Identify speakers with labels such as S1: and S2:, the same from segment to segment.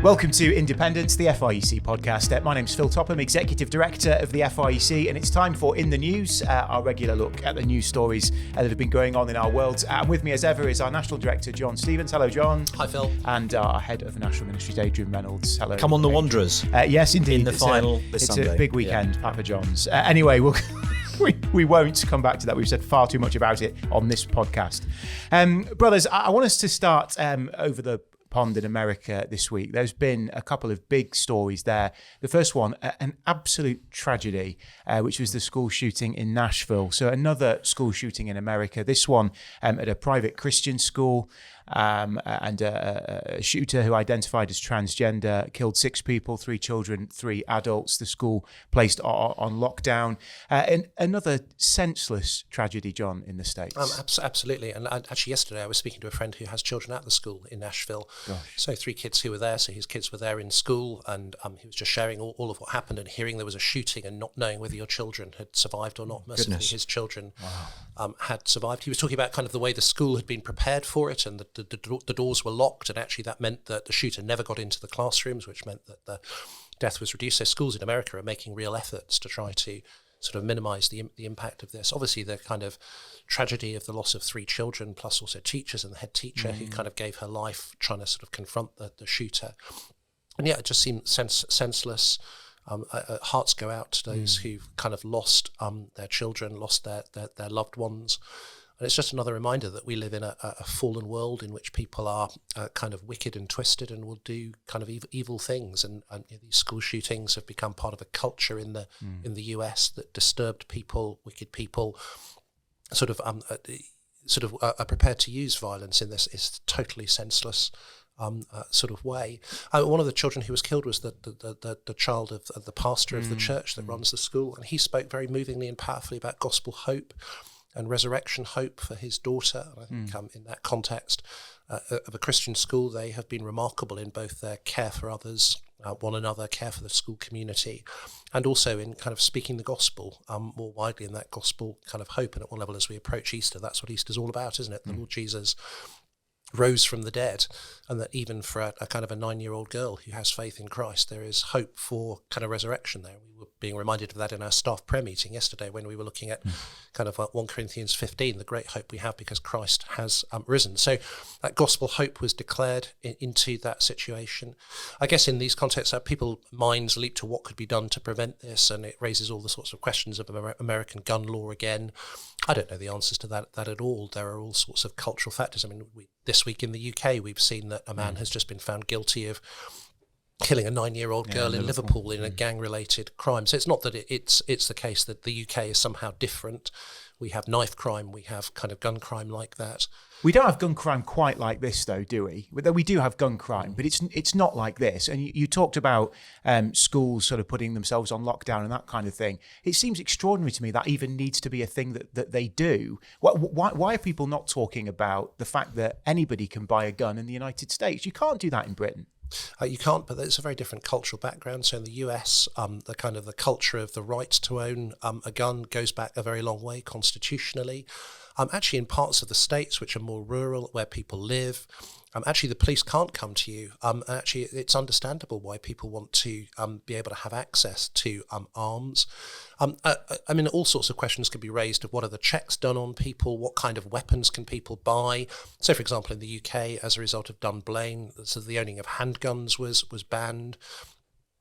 S1: Welcome to Independence, the FIEC podcast. My name's Phil Topham, Executive Director of the FIEC, and it's time for In the News, our regular look at the news stories that have been going on in our world. And with me as ever is our National Director, John Stevens. Hello, John.
S2: Hi, Phil.
S1: And our Head of National Ministries, Adrian Reynolds. Hello.
S3: Come on, the Wanderers.
S1: Yes, indeed.
S3: In the final this Sunday.
S1: It's a big weekend, Papa John's. Anyway, we won't come back to that. We've said far too much about it on this podcast. Brothers, I want us to start over the pond in America this week. There's been a couple of big stories there. The first one, an absolute tragedy, which was the school shooting in Nashville. So another school shooting in America. This one at a private Christian school. And a shooter who identified as transgender killed 6 people, 3 children, 3 adults. The school placed on lockdown. And another senseless tragedy, John, in the States.
S2: Absolutely. And actually yesterday I was speaking to a friend who has children at the school in Nashville.
S1: Gosh.
S2: So 3 kids who were there. So his kids were there in school, and he was just sharing all of what happened and hearing there was a shooting and not knowing whether your children had survived or not. Mercifully, his children had survived. He was talking about kind of the way the school had been prepared for it, and the doors were locked, and actually that meant that the shooter never got into the classrooms, which meant that the death was reduced. So schools in America are making real efforts to try to sort of minimise the impact of this. Obviously, the kind of tragedy of the loss of 3 children, plus also teachers and the head teacher who kind of gave her life trying to sort of confront the shooter. And yeah, it just seemed senseless. Hearts go out to those who've kind of lost their children, lost their loved ones. And it's just another reminder that we live in a fallen world in which people are kind of wicked and twisted and will do kind of evil things. And these school shootings have become part of a culture in the US that disturbed people, wicked people, sort of are prepared to use violence in this is totally senseless sort of way. One of the children who was killed was the child of the pastor of the church that runs the school, and he spoke very movingly and powerfully about gospel hope and resurrection hope for his daughter. And I think in that context of a Christian school, they have been remarkable in both their care for others, one another, care for the school community, and also in kind of speaking the gospel more widely in that gospel kind of hope. And at one level, as we approach Easter, that's what Easter's all about, isn't it? The Lord Jesus rose from the dead, and that even for a kind of a 9-year-old girl who has faith in Christ, there is hope for kind of resurrection there. We were being reminded of that in our staff prayer meeting yesterday when we were looking at kind of 1 Corinthians 15, the great hope we have because Christ has risen. So that gospel hope was declared into that situation. I guess in these contexts, people's minds leap to what could be done to prevent this, and it raises all the sorts of questions of American gun law again. I don't know the answers to that at all. There are all sorts of cultural factors. I mean, this week in the UK, we've seen that a man has just been found guilty of killing a 9-year-old girl in Liverpool in a gang-related crime. So it's not that it's the case that the UK is somehow different. We have knife crime, we have kind of gun crime like that.
S1: We don't have gun crime quite like this, though, do we? We do have gun crime, but it's not like this. And you talked about schools sort of putting themselves on lockdown and that kind of thing. It seems extraordinary to me that even needs to be a thing that they do. Why are people not talking about the fact that anybody can buy a gun in the United States? You can't do that in Britain.
S2: You can't, but it's a very different cultural background. So in the US, the culture of the right to own a gun goes back a very long way constitutionally. Actually, in parts of the states which are more rural, where people live, actually the police can't come to you. Actually, it's understandable why people want to be able to have access to arms. I mean, all sorts of questions can be raised of what are the checks done on people, what kind of weapons can people buy. So, for example, in the UK, as a result of Dunblane, so the owning of handguns was banned.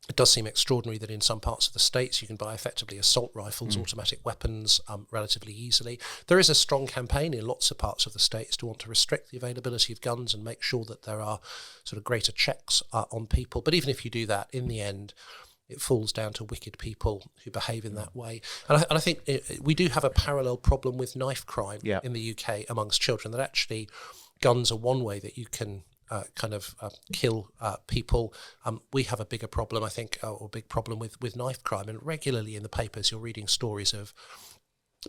S2: It does seem extraordinary that in some parts of the states you can buy effectively assault rifles, automatic weapons relatively easily. There is a strong campaign in lots of parts of the states to want to restrict the availability of guns and make sure that there are sort of greater checks on people. But even if you do that, in the end, it falls down to wicked people who behave in that way. And I think we do have a parallel problem with knife crime in the UK amongst children, that actually guns are one way that you can kill people. We have a bigger problem, I think, or big problem with knife crime. And regularly in the papers, you're reading stories of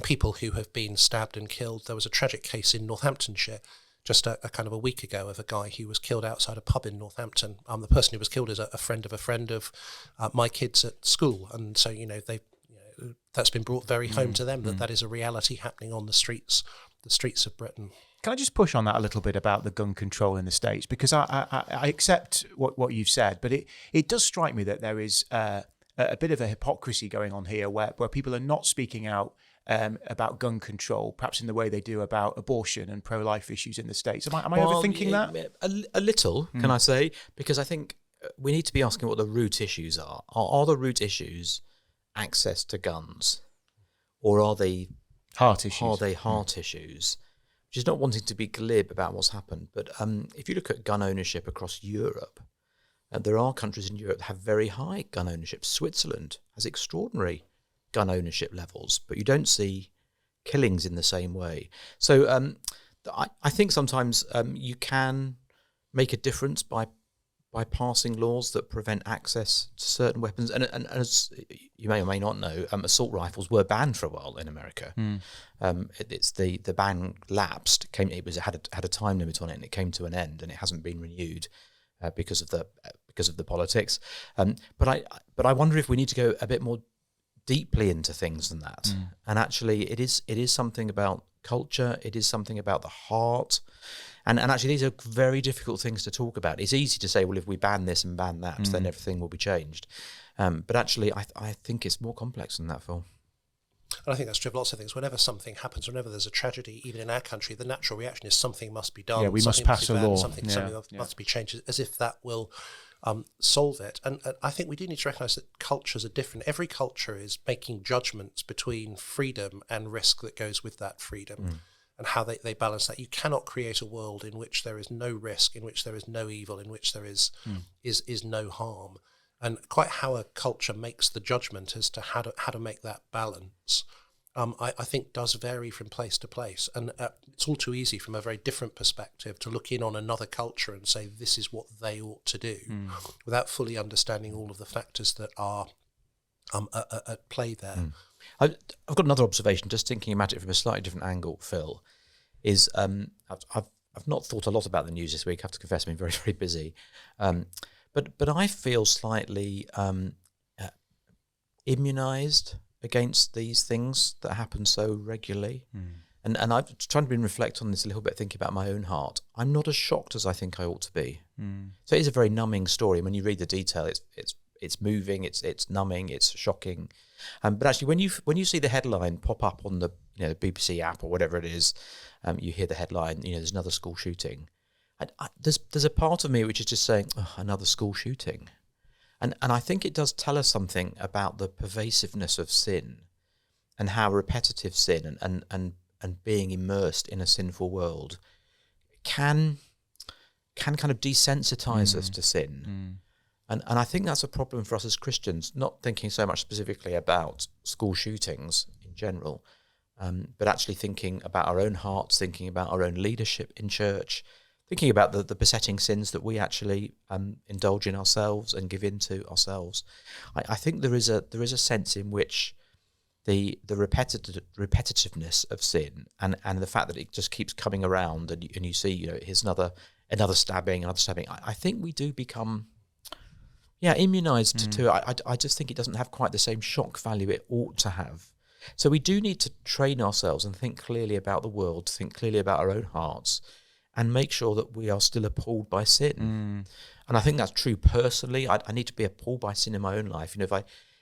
S2: people who have been stabbed and killed. There was a tragic case in Northamptonshire just a kind of a week ago of a guy who was killed outside a pub in Northampton. The person who was killed is a friend of my kids at school. And so, that's been brought very home to them, that is a reality happening on the streets of Britain.
S1: Can I just push on that a little bit about the gun control in the States? Because I accept what you've said, but it does strike me that there is a bit of a hypocrisy going on here where people are not speaking out about gun control, perhaps in the way they do about abortion and pro-life issues in the States. Am I overthinking that?
S3: A little, can I say? Because I think we need to be asking what the root issues are. Are the root issues access to guns? Or are they heart issues? Are they heart issues? Which is not wanting to be glib about what's happened. But if you look at gun ownership across Europe, there are countries in Europe that have very high gun ownership. Switzerland has extraordinary gun ownership levels, but you don't see killings in the same way. So I think sometimes you can make a difference by passing laws that prevent access to certain weapons. And as you may or may not know, assault rifles were banned for a while in America. It's the ban lapsed. It had a time limit on it, and it came to an end, and it hasn't been renewed because of the politics. But I wonder if we need to go a bit more deeply into things than that. And actually, it is something about culture. It is something about the heart. And actually, these are very difficult things to talk about. It's easy to say, well, if we ban this and ban that, then everything will be changed. But actually, I think it's more complex than that, Phil.
S2: And I think that's true of lots of things. Whenever something happens, whenever there's a tragedy, even in our country, the natural reaction is something must be done.
S1: Yeah, we must pass a law.
S2: Something must be changed, as if that will solve it. And I think we do need to recognise that cultures are different. Every culture is making judgments between freedom and risk that goes with that freedom. And how they balance that. You cannot create a world in which there is no risk, in which there is no evil, in which there is no harm. And quite how a culture makes the judgment as to how to make that balance, I think does vary from place to place. And it's all too easy from a very different perspective to look in on another culture and say this is what they ought to do, without fully understanding all of the factors that are at play there.
S3: I've got another observation, just thinking about it from a slightly different angle, Phil, is I've not thought a lot about the news this week. I have to confess, I've been very, very busy. But I feel slightly immunised against these things that happen so regularly. And I've tried to reflect on this a little bit, thinking about my own heart. I'm not as shocked as I think I ought to be. So it is a very numbing story. When you read the detail, it's moving, it's numbing, it's shocking. But actually, when you see the headline pop up on the BBC app or whatever it is, you hear the headline. There's another school shooting. There's a part of me which is just saying, oh, another school shooting, and I think it does tell us something about the pervasiveness of sin, and how repetitive sin and being immersed in a sinful world can kind of desensitize us to sin. And I think that's a problem for us as Christians, not thinking so much specifically about school shootings in general, but actually thinking about our own hearts, thinking about our own leadership in church, thinking about the besetting sins that we actually indulge in ourselves and give in to ourselves. I think there is a sense in which the repetitiveness of sin and the fact that it just keeps coming around, and you see, here's another stabbing, I think we do become immunised to it. I just think it doesn't have quite the same shock value it ought to have. So we do need to train ourselves and think clearly about the world, think clearly about our own hearts, and make sure that we are still appalled by sin. And I think that's true personally. I need to be appalled by sin in my own life.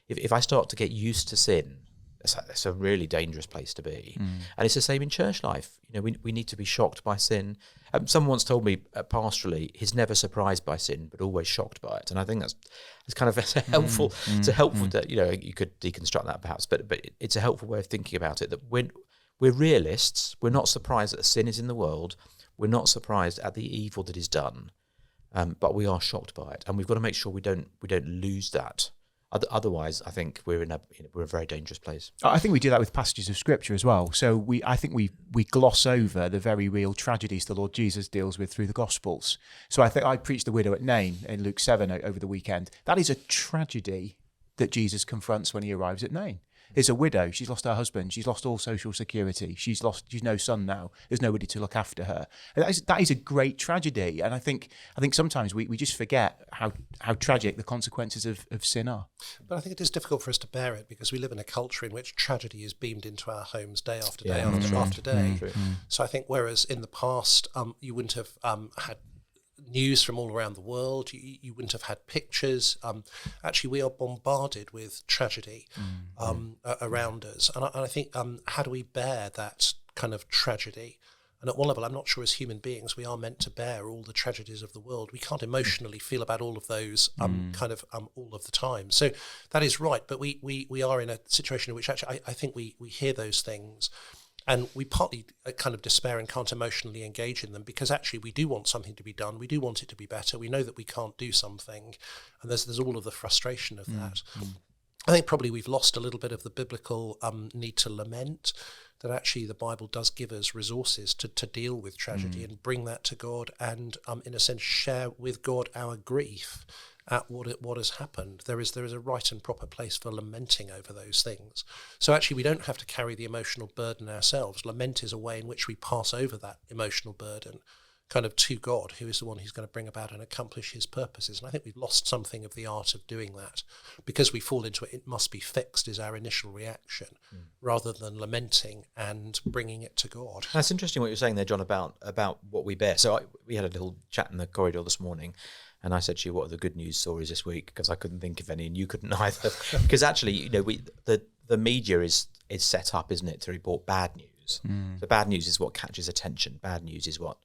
S3: If I start to get used to sin, that's a really dangerous place to be. And it's the same in church life. We need to be shocked by sin. Someone once told me pastorally, he's never surprised by sin, but always shocked by it. And I think that's kind of helpful. It's a helpful that you could deconstruct that perhaps, but it's a helpful way of thinking about it. That we're realists. We're not surprised that sin is in the world. We're not surprised at the evil that is done, but we are shocked by it, and we've got to make sure we don't lose that. Otherwise, I think we're in a very dangerous place.
S1: I think we do that with passages of Scripture as well. So I think we gloss over the very real tragedies the Lord Jesus deals with through the Gospels. So I think I preached the widow at Nain in Luke 7 over the weekend. That is a tragedy that Jesus confronts when he arrives at Nain. is a widow. She's lost her husband. She's lost all social security. She's no son now. There's nobody to look after her. And that is a great tragedy. And I think sometimes we just forget how tragic the consequences of sin are.
S2: But I think it is difficult for us to bear it because we live in a culture in which tragedy is beamed into our homes day after day after day. So I think whereas in the past you wouldn't have had news from all around the world, you wouldn't have had pictures. Actually, we are bombarded with tragedy around us. And I think, how do we bear that kind of tragedy? And at one level, I'm not sure as human beings we are meant to bear all the tragedies of the world. We can't emotionally feel about all of those all of the time. So that is right. But we are in a situation in which actually I think we hear those things and we partly kind of despair and can't emotionally engage in them because actually we do want something to be done. We do want it to be better. We know that we can't do something. And there's all of the frustration of that. I think probably we've lost a little bit of the biblical need to lament, that actually the Bible does give us resources to deal with tragedy and bring that to God and, in a sense, share with God our grief at what has happened. There is a right and proper place for lamenting over those things. So actually we don't have to carry the emotional burden ourselves. Lament is a way in which we pass over that emotional burden kind of to God, who is the one who's going to bring about and accomplish his purposes. And I think we've lost something of the art of doing that because we fall into it must be fixed is our initial reaction rather than lamenting and bringing it to God.
S3: That's interesting what you're saying there, John, about what we bear. So we had a little chat in the corridor this morning and I said to you, what are the good news stories this week? Because I couldn't think of any and you couldn't either. Because actually, the media is set up, isn't it, to report bad news. So bad news is what catches attention. Bad news is what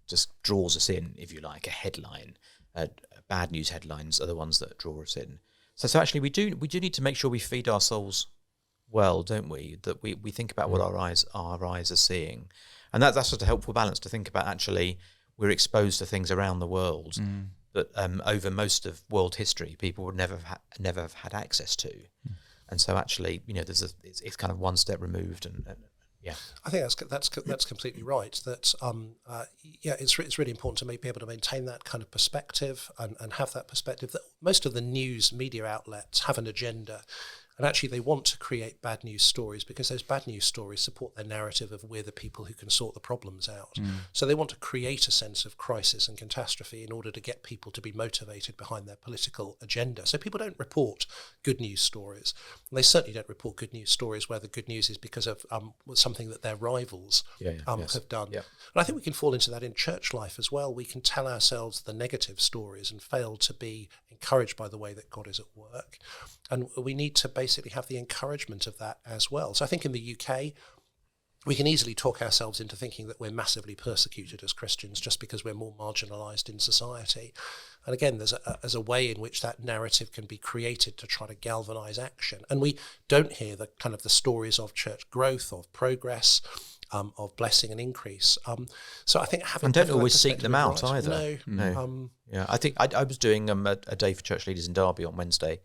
S3: just draws us in, if you like, a headline. Bad news headlines are the ones that draw us in. So actually, we do need to make sure we feed our souls well, don't we? That we think about what our eyes are seeing, and that's just a helpful balance to think about. Actually, we're exposed to things around the world that over most of world history people would never have had access to, and so actually, it's kind of one step removed and yeah, I
S2: think that's completely right. That it's really important to be able to maintain that kind of perspective and have that perspective that most of the news media outlets have an agenda. And actually they want to create bad news stories because those bad news stories support their narrative of we're the people who can sort the problems out. So they want to create a sense of crisis and catastrophe in order to get people to be motivated behind their political agenda. So people don't report good news stories. And they certainly don't report good news stories where the good news is because of something that their rivals have done. Yeah. And I think we can fall into that in church life as well. We can tell ourselves the negative stories and fail to be encouraged by the way that God is at work. And we need to basically have the encouragement of that as well. So I think in the UK, we can easily talk ourselves into thinking that we're massively persecuted as Christians just because we're more marginalised in society. And again, there's a way in which that narrative can be created to try to galvanise action. And we don't hear the kind of the stories of church growth, of progress, of blessing and increase. So I think having
S3: and don't always seek them out either.
S2: No.
S3: I think I was doing a day for church leaders in Derby on Wednesday,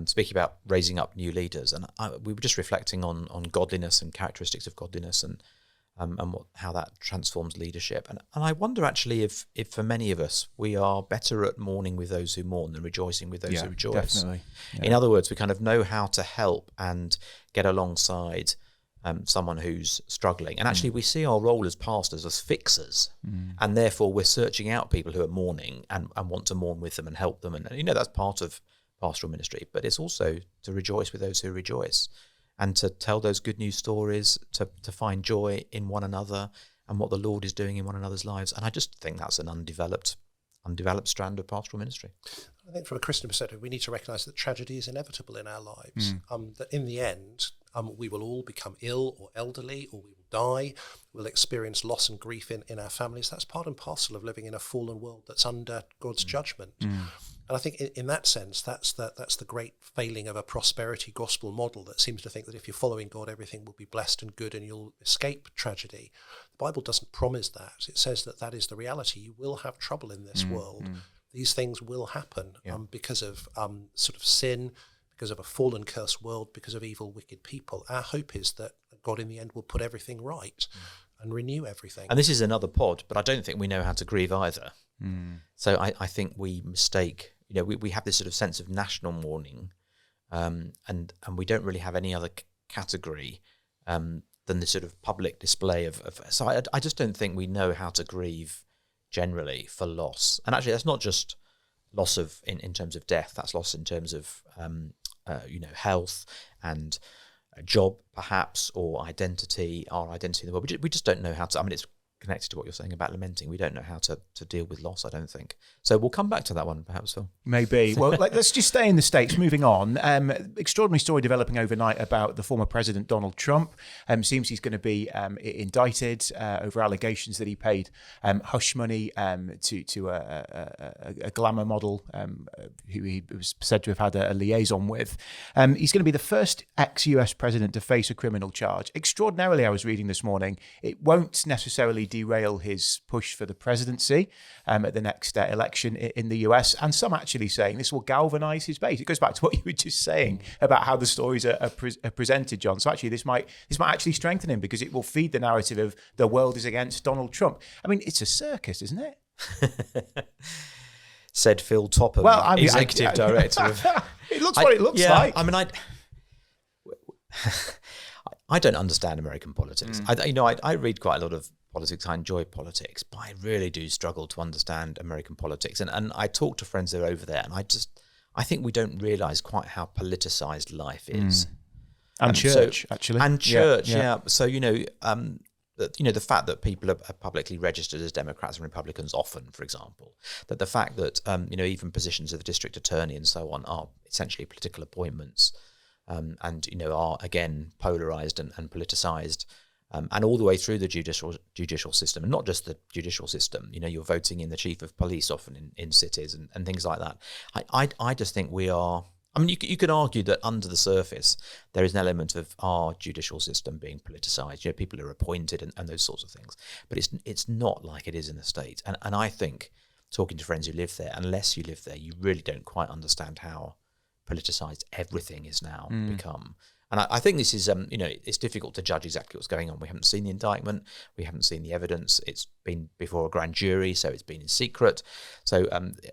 S3: speaking about raising up new leaders, and we were just reflecting on godliness and characteristics of godliness and how that transforms leadership. And I wonder actually if for many of us we are better at mourning with those who mourn than rejoicing with those who rejoice.
S1: Definitely. Yeah.
S3: In other words, we kind of know how to help and get alongside someone who's struggling. And actually we see our role as pastors as fixers, and therefore we're searching out people who are mourning and want to mourn with them and help them. And that's part of pastoral ministry, but it's also to rejoice with those who rejoice and to tell those good news stories, to find joy in one another and what the Lord is doing in one another's lives. And I just think that's an undeveloped strand of pastoral ministry.
S2: I think from a Christian perspective, we need to recognise that tragedy is inevitable in our lives, that in the end, we will all become ill or elderly, or we will die. We'll experience loss and grief in our families. That's part and parcel of living in a fallen world that's under God's judgment. And I think in that sense, that's the great failing of a prosperity gospel model that seems to think that if you're following God, everything will be blessed and good and you'll escape tragedy. The Bible doesn't promise that. It says that is the reality. You will have trouble in this world. These things will happen because of sort of sin, because of a fallen, cursed world, because of evil, wicked people. Our hope is that God in the end will put everything right and renew everything.
S3: And this is another pod, but I don't think we know how to grieve either. So I think we mistake, we have this sort of sense of national mourning and we don't really have any other category than the sort of public display of. So I just don't think we know how to grieve generally for loss, and actually that's not just loss of in terms of death. That's loss in terms of health and a job perhaps, or identity, our identity in the world. We just don't know how to. I mean, it's connected to what you're saying about lamenting. We don't know how to deal with loss, I don't think. So we'll come back to that one perhaps, Phil.
S1: Maybe. Well, let's just stay in the States. Moving on. Extraordinary story developing overnight about the former president, Donald Trump. Seems he's going to be indicted over allegations that he paid hush money to a glamour model who he was said to have had a liaison with. He's going to be the first ex-US president to face a criminal charge. Extraordinarily, I was reading this morning, it won't necessarily derail his push for the presidency at the next election in the US, and some actually saying this will galvanise his base. It goes back to what you were just saying about how the stories are presented, John. So actually, this might actually strengthen him because it will feed the narrative of the world is against Donald Trump. I mean, it's a circus, isn't it?
S3: Said Phil Topham, executive director of.
S1: It looks what it looks like.
S3: I mean, I don't understand American politics. I read quite a lot of politics. I enjoy politics, but I really do struggle to understand American politics. And I talk to friends that are over there, and I think we don't realise quite how politicised life is.
S1: And church, actually.
S3: And church, yeah. So, the fact that people are publicly registered as Democrats and Republicans often, for example, that the fact that, even positions of the district attorney and so on are essentially political appointments, and are again polarized and politicized, and all the way through the judicial system, and not just the judicial system. You're voting in the chief of police often in cities and things like that. I just think we are. I mean, you could argue that under the surface there is an element of our judicial system being politicized. People are appointed and those sorts of things, but it's not like it is in the States. And I think, talking to friends who live there, unless you live there, you really don't quite understand how politicized everything is now become. And I think this is, it's difficult to judge exactly what's going on. We haven't seen the indictment. We haven't seen the evidence. It's been before a grand jury, so it's been in secret. So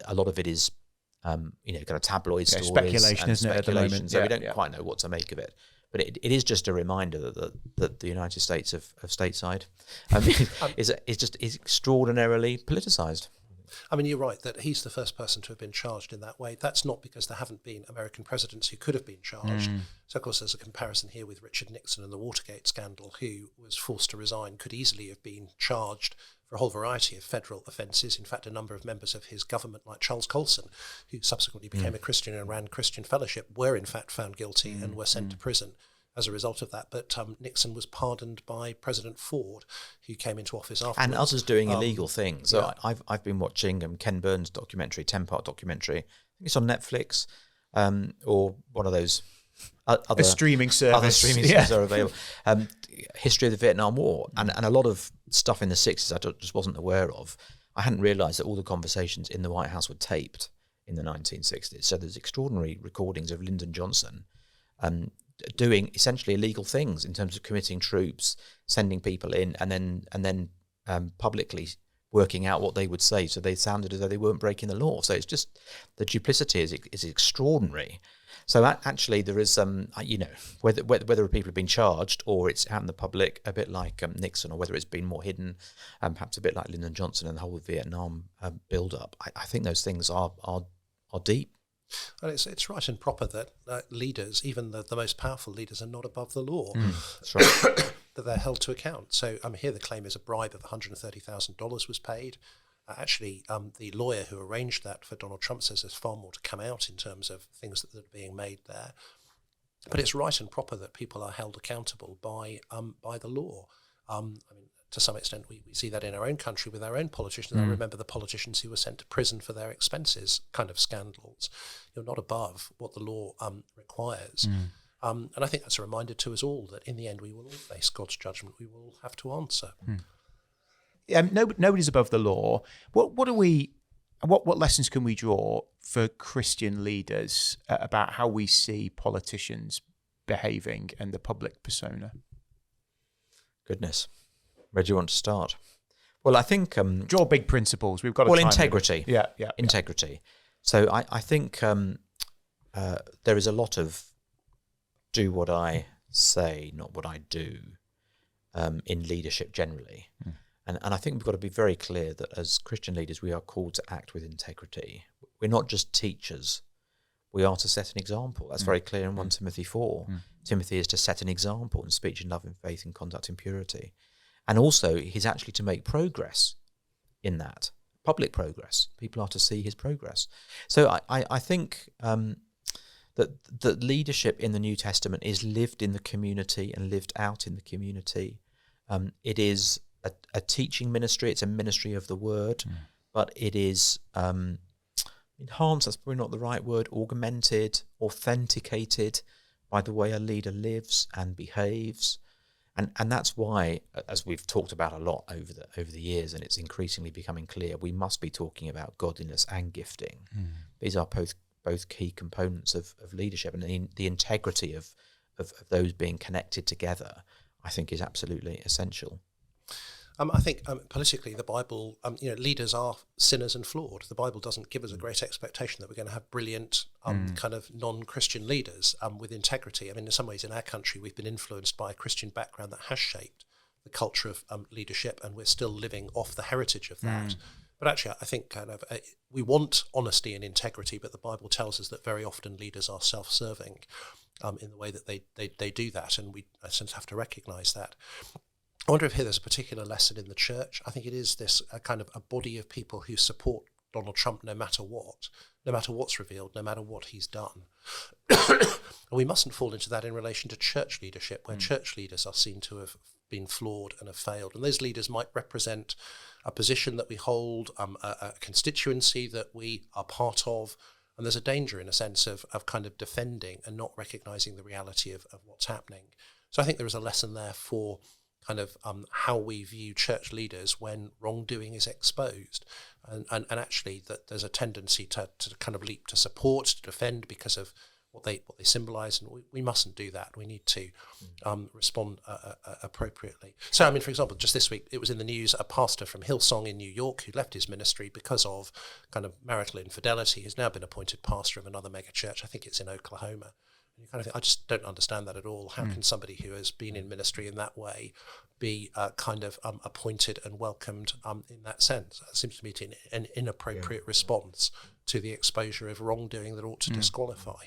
S3: a lot of it is, kind of tabloid stories.
S1: Speculation, isn't it, at the moment?
S3: So we don't quite know what to make of it. But it is just a reminder that the United States of stateside is extraordinarily politicised.
S2: I mean, you're right that he's the first person to have been charged in that way. That's not because there haven't been American presidents who could have been charged. So, of course, there's a comparison here with Richard Nixon and the Watergate scandal, who was forced to resign, could easily have been charged for a whole variety of federal offences. In fact, a number of members of his government, like Charles Colson, who subsequently became a Christian and ran Christian Fellowship, were in fact found guilty and were sent to prison as a result of that. But Nixon was pardoned by President Ford, who came into office afterwards.
S3: And others doing illegal things. So I've been watching Ken Burns' documentary, 10-part documentary. I think it's on Netflix, or one of those other
S1: streaming service.
S3: Other streaming services are available. History of the Vietnam War, and a lot of stuff in the 60s I just wasn't aware of. I hadn't realised that all the conversations in the White House were taped in the 1960s. So there's extraordinary recordings of Lyndon Johnson doing essentially illegal things in terms of committing troops, sending people in, and then publicly working out what they would say, so they sounded as though they weren't breaking the law. So it's just, the duplicity is extraordinary. So actually there is, whether people have been charged or it's out in the public, a bit like Nixon, or whether it's been more hidden, perhaps a bit like Lyndon Johnson and the whole Vietnam build-up. I think those things are deep.
S2: And it's right and proper that leaders, even the most powerful leaders, are not above the law.
S3: That's right.
S2: That they're held to account. So here the claim is a bribe of $130,000 was paid. Actually, the lawyer who arranged that for Donald Trump says there's far more to come out in terms of things that are being made there. But it's right and proper that people are held accountable by the law. I mean, to some extent, we see that in our own country with our own politicians. I remember the politicians who were sent to prison for their expenses, kind of scandals. You're not above what the law requires. And I think that's a reminder to us all that in the end we will all face God's judgment. We will all have to answer.
S1: Nobody's above the law. What lessons can we draw for Christian leaders about how we see politicians behaving and the public persona?
S3: Goodness. Where do you want to start? Well, I think
S1: draw big principles. We've got to
S3: integrity.
S1: Yeah.
S3: Integrity. So I think there is a lot of do what I say, not what I do, in leadership generally. And I think we've got to be very clear that as Christian leaders, we are called to act with integrity. We're not just teachers. We are to set an example. That's very clear in 1 Timothy 4. Timothy is to set an example in speech and love and faith and conduct and purity. And also, he's actually to make progress in that, public progress. People are to see his progress. So I think that leadership in the New Testament is lived in the community and lived out in the community. It is a teaching ministry. It's a ministry of the word, but it is enhanced, that's probably not the right word, augmented, authenticated by the way a leader lives and behaves. And that's why, as we've talked about a lot over the years, and it's increasingly becoming clear, we must be talking about godliness and gifting. These are both key components of leadership, and the integrity of those being connected together, I think, is absolutely essential.
S2: I think politically, the Bible, leaders are sinners and flawed. The Bible doesn't give us a great expectation that we're going to have brilliant kind of non-Christian leaders with integrity. I mean, in some ways, in our country, we've been influenced by a Christian background that has shaped the culture of leadership, and we're still living off the heritage of that. But actually, I think we want honesty and integrity, but the Bible tells us that very often leaders are self-serving in the way that they do that, and we have to recognise that. I wonder if here there's a particular lesson in the church. I think it is this kind of a body of people who support Donald Trump no matter what's revealed, no matter what he's done. And we mustn't fall into that in relation to church leadership, where church leaders are seen to have been flawed and have failed. And those leaders might represent a position that we hold, a constituency that we are part of. And there's a danger, in a sense, of kind of defending and not recognising the reality of what's happening. So I think there is a lesson there for kind of how we view church leaders when wrongdoing is exposed, and actually that there's a tendency to kind of leap to support, to defend because of what they symbolise, and we mustn't do that. We need to respond appropriately. So, I mean, for example, just this week, it was in the news, a pastor from Hillsong in New York who left his ministry because of kind of marital infidelity has now been appointed pastor of another mega church. I think it's in Oklahoma. You kind of think, I just don't understand that at all. How can somebody who has been in ministry in that way be kind of appointed and welcomed in that sense? That seems to me to be an inappropriate response to the exposure of wrongdoing that ought to disqualify.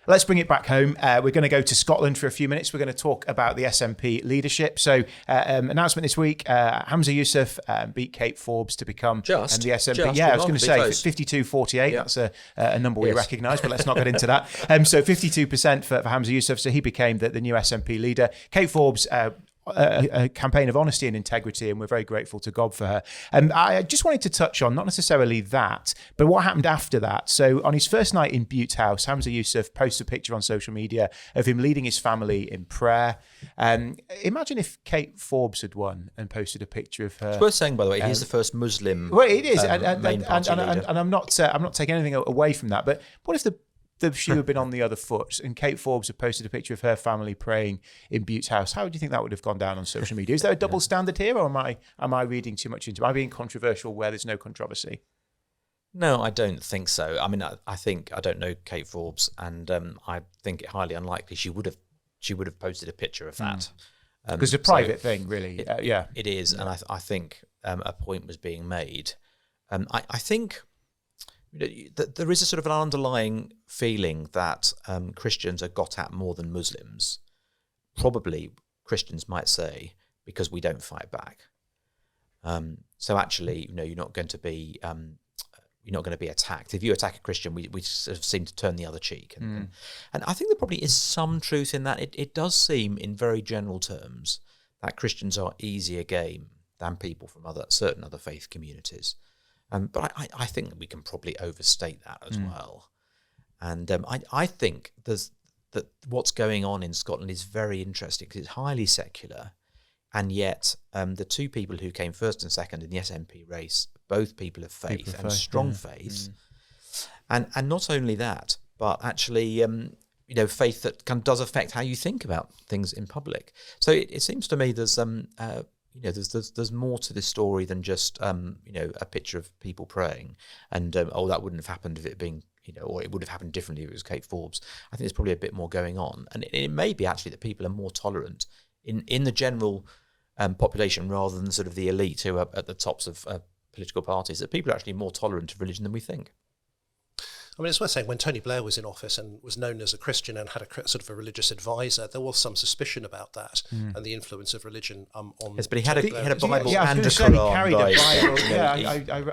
S1: Let's bring it back home. We're going to go to Scotland for a few minutes. We're going to talk about the SNP leadership. So, announcement this week: Humza Yousaf beat Kate Forbes to become the SNP. Yeah, I was going to say 52-48. Yeah. That's a number we recognise, but let's not get into that. So, 52% for Humza Yousaf. So he became the new SNP leader. Kate Forbes. A campaign of honesty and integrity, and we're very grateful to God for her. And I just wanted to touch on, not necessarily that, but what happened after that. So on his first night in Butte's house, Humza Yousaf posted a picture on social media of him leading his family in prayer. Imagine if Kate Forbes had won and posted a picture of her.
S3: It's worth saying, by the way, he's the first Muslim.
S1: Well, it is,
S3: and
S1: I'm not taking anything away from that. But what if the shoe had been on the other foot and Kate Forbes had posted a picture of her family praying in Butte's house? How do you think that would have gone down on social media? Is there a double standard here, or am I reading too much into it? Am I being controversial where there's no controversy?
S3: No, I don't think so. I mean, I don't know Kate Forbes, and I think it highly unlikely she would have posted a picture of that.
S1: Because it's a private thing, really.
S3: It is, and I think a point was being made. I think there is a sort of an underlying feeling that Christians are got at more than Muslims. Probably Christians might say because we don't fight back. So actually, you're not going to be attacked. If you attack a Christian, we sort of seem to turn the other cheek. And I think there probably is some truth in that. It does seem, in very general terms, that Christians are easier game than people from certain other faith communities. But I think that we can probably overstate that as well. And I think that what's going on in Scotland is very interesting because it's highly secular, and yet the two people who came first and second in the SNP race, both people of faith and strong faith. And not only that, but actually faith that does affect how you think about things in public. So it seems to me there's there's more to this story than just a picture of people praying, and that wouldn't have happened if it being or it would have happened differently if it was Kate Forbes. I think there's probably a bit more going on. And it may be actually that people are more tolerant in the general population rather than sort of the elite who are at the tops of political parties, that people are actually more tolerant of religion than we think.
S2: I mean, it's worth saying when Tony Blair was in office and was known as a Christian and had a sort of a religious adviser, there was some suspicion about that and the influence of religion on.
S3: Yes, but he had a Bible and a
S1: Quran.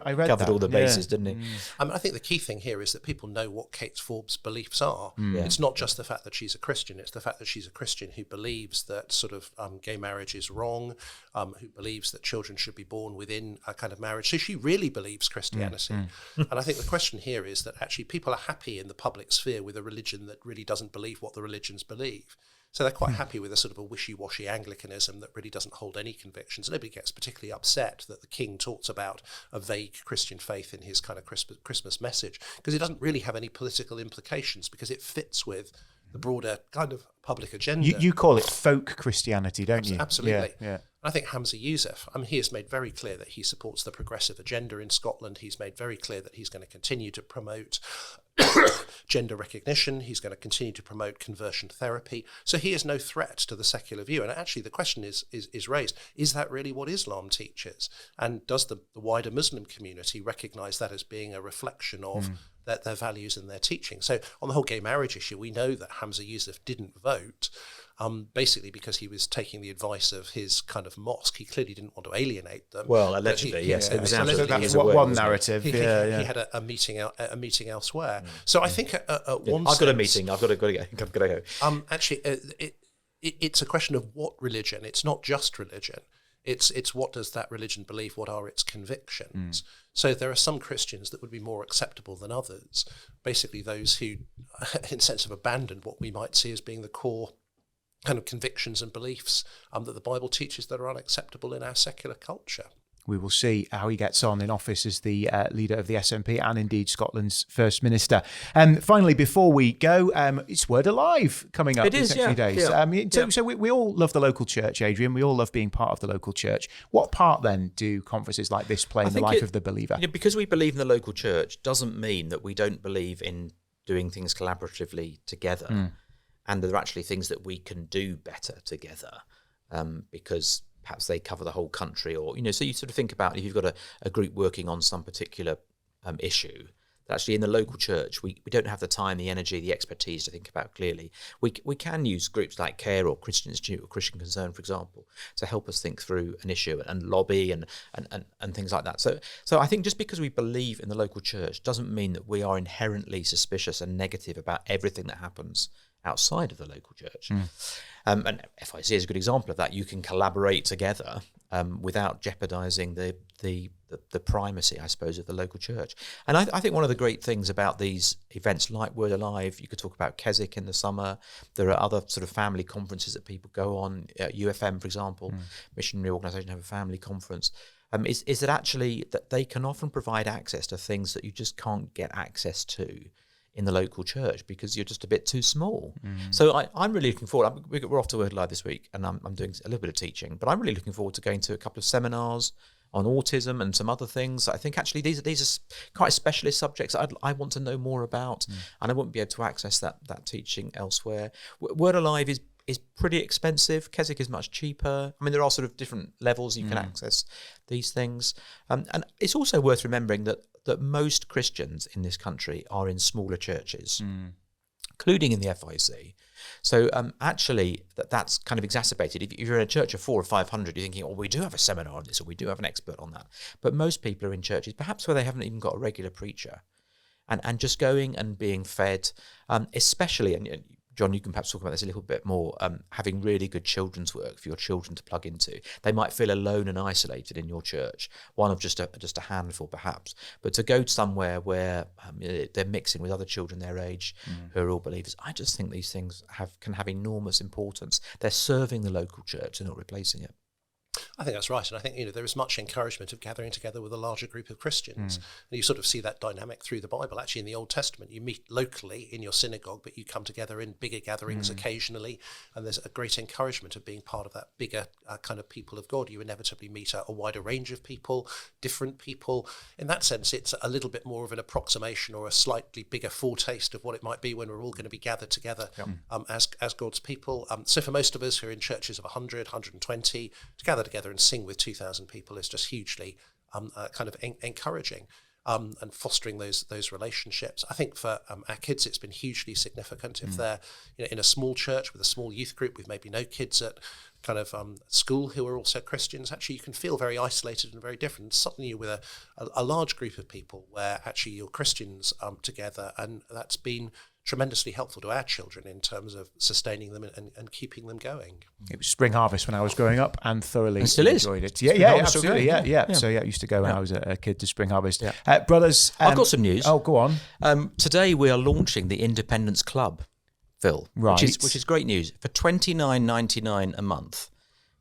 S1: I read
S3: covered
S1: that.
S3: all the bases, didn't he?
S2: I mean, I think the key thing here is that people know what Kate Forbes' beliefs are. It's not just the fact that she's a Christian; it's the fact that she's a Christian who believes that sort of gay marriage is wrong, who believes that children should be born within a kind of marriage. So she really believes Christianity. And I think the question here is that actually people are happy in the public sphere with a religion that really doesn't believe what the religions believe. So they're quite happy with a sort of a wishy-washy Anglicanism that really doesn't hold any convictions. Nobody gets particularly upset that the king talks about a vague Christian faith in his kind of Christmas message, because it doesn't really have any political implications, because it fits with the broader kind of public agenda.
S1: You call it folk Christianity, don't you?
S2: Absolutely.
S1: Yeah.
S2: I think Humza Yousaf, he has made very clear that he supports the progressive agenda in Scotland. He's made very clear that he's going to continue to promote gender recognition. He's going to continue to promote conversion therapy. So he is no threat to the secular view. And actually the question is raised, is that really what Islam teaches? And does the wider Muslim community recognise that as being a reflection of their values and their teaching? So on the whole gay marriage issue, we know that Humza Yousaf didn't vote, basically because he was taking the advice of his kind of mosque. He clearly didn't want to alienate them.
S3: Well, allegedly, yes. It was
S1: that's one narrative.
S2: He had a meeting elsewhere. So I think at one
S3: I've got a meeting. I've got to go.
S2: Actually, it's a question of what religion. It's not just religion. It's what does that religion believe? What are its convictions? So there are some Christians that would be more acceptable than others. Basically, those who, in a sense, have abandoned what we might see as being the core kind of convictions and beliefs that the Bible teaches that are unacceptable in our secular culture.
S1: We will see how he gets on in office as the leader of the SNP and indeed Scotland's First Minister. Finally, before we go, it's Word Alive coming up in a few days.
S3: Yeah.
S1: So we all love the local church, Adrian. We all love being part of the local church. What part then do conferences like this play in the life of the believer?
S3: Because we believe in the local church doesn't mean that we don't believe in doing things collaboratively together. And there are actually things that we can do better together because perhaps they cover the whole country, or, so you sort of think about if you've got a group working on some particular issue, that actually in the local church, we don't have the time, the energy, the expertise to think about clearly. We can use groups like CARE or Christian Institute or Christian Concern, for example, to help us think through an issue and lobby and things like that. So I think just because we believe in the local church doesn't mean that we are inherently suspicious and negative about everything that happens outside of the local church. And FIEC is a good example of that. You can collaborate together without jeopardising the primacy, I suppose, of the local church. And I think one of the great things about these events like Word Alive, you could talk about FIEC in the summer. There are other sort of family conferences that people go on. UFM, for example, missionary organisation, have a family conference. Is that actually that they can often provide access to things that you just can't get access to in the local church because you're just a bit too small. So I'm really looking forward. We're off to Word Live this week, and I'm doing a little bit of teaching, but I'm really looking forward to going to a couple of seminars on autism and some other things. I think actually these are quite specialist subjects I want to know more about, and I wouldn't be able to access that teaching elsewhere. Word Alive is pretty expensive. FIEC is much cheaper. I mean, there are sort of different levels you can access these things. And it's also worth remembering that most Christians in this country are in smaller churches, including in the FIEC. So actually, that's kind of exacerbated. If you're in a church of 400 or 500, you're thinking, we do have a seminar on this, or we do have an expert on that. But most people are in churches, perhaps where they haven't even got a regular preacher, and just going and being fed, especially, and John, you can perhaps talk about this a little bit more, having really good children's work for your children to plug into. They might feel alone and isolated in your church, one of just a handful perhaps. But to go somewhere where they're mixing with other children their age who are all believers, I just think these things can have enormous importance. They're serving the local church, they're not replacing it.
S2: I think that's right. And I think, there is much encouragement of gathering together with a larger group of Christians. And you sort of see that dynamic through the Bible. Actually, in the Old Testament, you meet locally in your synagogue, but you come together in bigger gatherings occasionally. And there's a great encouragement of being part of that bigger kind of people of God. You inevitably meet a wider range of people, different people. In that sense, it's a little bit more of an approximation or a slightly bigger foretaste of what it might be when we're all going to be gathered together as God's people. So for most of us who are in churches of 100, 120, to gather together and sing with 2,000 people is just hugely kind of encouraging and fostering those relationships. I think for our kids, it's been hugely significant. If they're in a small church with a small youth group with maybe no kids at kind of school who are also Christians, actually you can feel very isolated and very different. Suddenly you're with a large group of people where actually you're Christians together, and that's been tremendously helpful to our children in terms of sustaining them and keeping them going.
S1: It was Spring Harvest when I was growing up and thoroughly enjoyed it.
S3: Yeah,
S1: absolutely. Yeah. So I used to go when I was a kid to Spring Harvest. Yeah. Brothers,
S3: I've got some news.
S1: Oh, go on.
S3: Today we are launching the Independence Club, Phil,
S1: right?
S3: Which is great news. For $29.99 a month,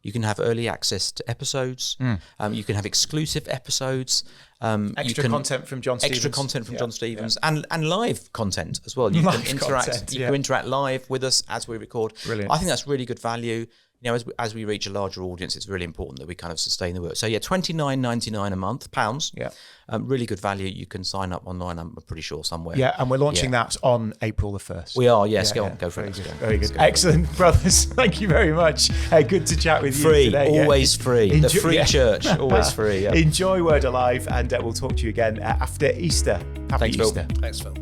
S3: you can have early access to episodes. You can have exclusive episodes.
S1: Extra content from John
S3: Stevens. And live content as well. You can interact. You can interact live with us as we record.
S1: Brilliant.
S3: I think that's really good value. As we reach a larger audience, it's really important that we kind of sustain the work. So $29.99 a month, pounds.
S1: Yeah.
S3: Really good value. You can sign up online, I'm pretty sure, somewhere.
S1: Yeah, and we're launching that on April the 1st.
S3: We are, yes. Go for it.
S1: Very good. Excellent, brothers. Thank you very much. Good to chat with you today.
S3: Always free. The free church, always free. Yeah.
S1: Enjoy Word Alive, and we'll talk to you again after Easter. Happy Easter.
S3: Phil.
S2: Thanks, Phil.